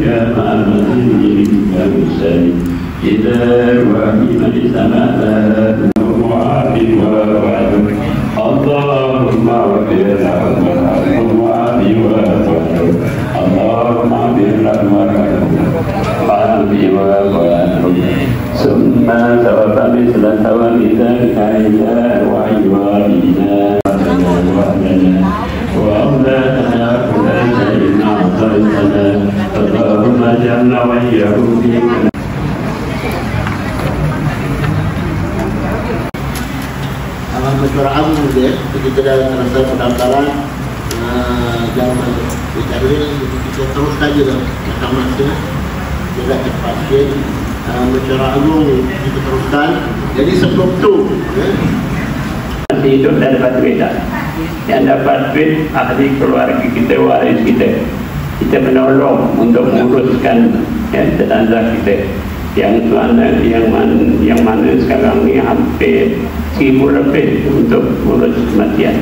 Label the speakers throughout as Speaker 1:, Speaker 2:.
Speaker 1: كما مسجد كمسجد إذا وحيم السماء وعافٍ ووعد اللهم اغفر لهم وعافٍ ووعد اللهم اغفر لهم وعافٍ ووعد ثم ثواب مثل ثواب ذلك إلى وعي والدينا وأولادنا كل شيء أعطيتنا اللهم اجعلنا وإياهم فيك.
Speaker 2: Mesyuarat Agung dia, kita dah selesai pendaftaran zaman kita terus saja dah macam masa tidak cepat sikit. Mesyuarat Agung kita teruskan. Jadi sebelum tu
Speaker 1: masih hidup dan dapat duit tak? Yang dapat duit ahli keluarga kita, waris kita menolong untuk menguruskan jenazah kita. Yang mana sekarang ni hampir 1000 lebih untuk urus kematian.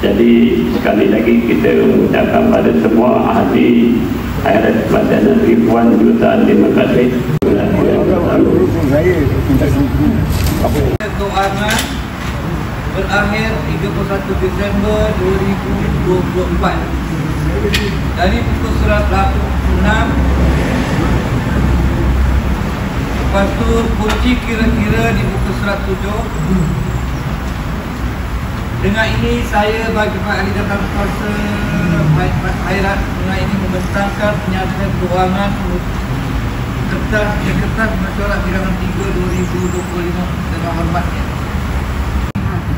Speaker 1: Jadi sekali lagi kita mengucapkan pada semua ahli khairat kepada ribuan jutaan terima kasih.
Speaker 3: Keuangan berakhir 31 Disember 2024 dari pukul 6. Lepas tu kunci kira-kira di buku surat 7. Dengan ini saya bagi Pak Ahli Datang Kuasa Khairat dengan ini membentangkan penyajian keuangan kertas mesyuarat bilangan 3 2025 dengan hormatnya.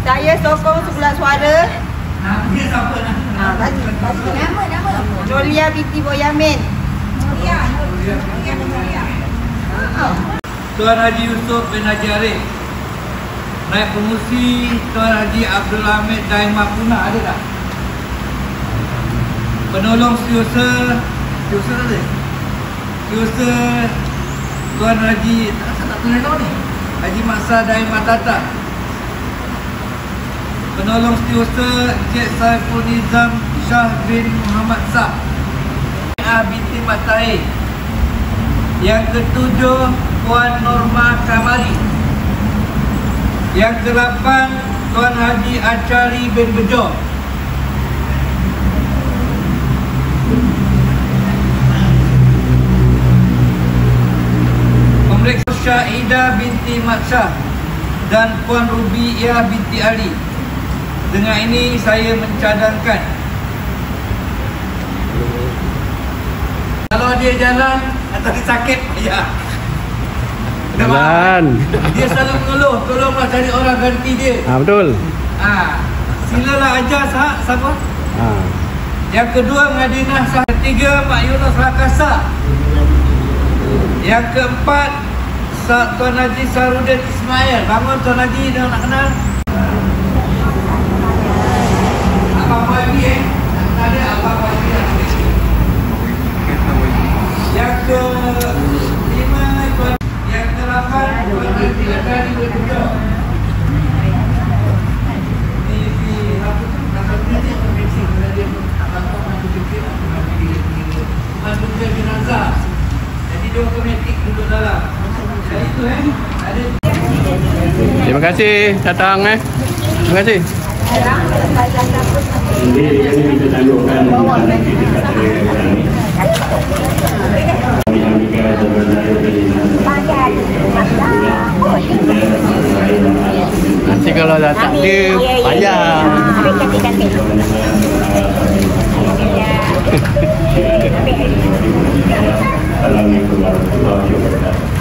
Speaker 4: Saya sokong sebelah suara.
Speaker 3: Dia siapa nak?
Speaker 4: Nama. Jolia binti Boyamin.
Speaker 3: Tuan Haji Yusof bin Haji Arif. Naib Pengurusi Tuan Haji Abdul Hamid Daimah Puna ada tak? Penolong Setiausaha Tuan Haji tak tulis tahu ni. Haji Maksa Daimah Tata. Penolong Setiausaha Encik Saiful Nizam Shah bin Muhammad Sah binti Matai. Yang ketujuh Puan Norma Kamari. Yang ke-8 Tuan Haji Acari bin Bejo. Pemeriksa Syahidah binti Matsah dan Puan Rubiah binti Ali. Dengan ini saya mencadangkan kalau dia jalan atau dia sakit, ya.
Speaker 5: Jalan.
Speaker 3: Dia selalu mengeluh, tolonglah cari orang ganti dia.
Speaker 5: Betul.
Speaker 3: Silalah ajar siapa? Yang kedua Madinah Sah. Ketiga Mak Yunus Rakasa. Yang keempat Tuan Haji Sarudin Ismail. Bangun Tuan Haji, dah nak kenal. Apa-apa lagi ada apa-apa lagi. Yang ke-5 yang ke-8 Tuan Haji Acari bin Bejo. Manduka jenazah. Jadi dia otomatik duduk dalam. Jadi itu ada.
Speaker 5: Terima kasih datang Terima kasih.
Speaker 1: Ini kita tangguhkan
Speaker 5: nanti kalau dah tak ada payah.
Speaker 1: Assalamualaikum warahmatullahi wabarakatuh.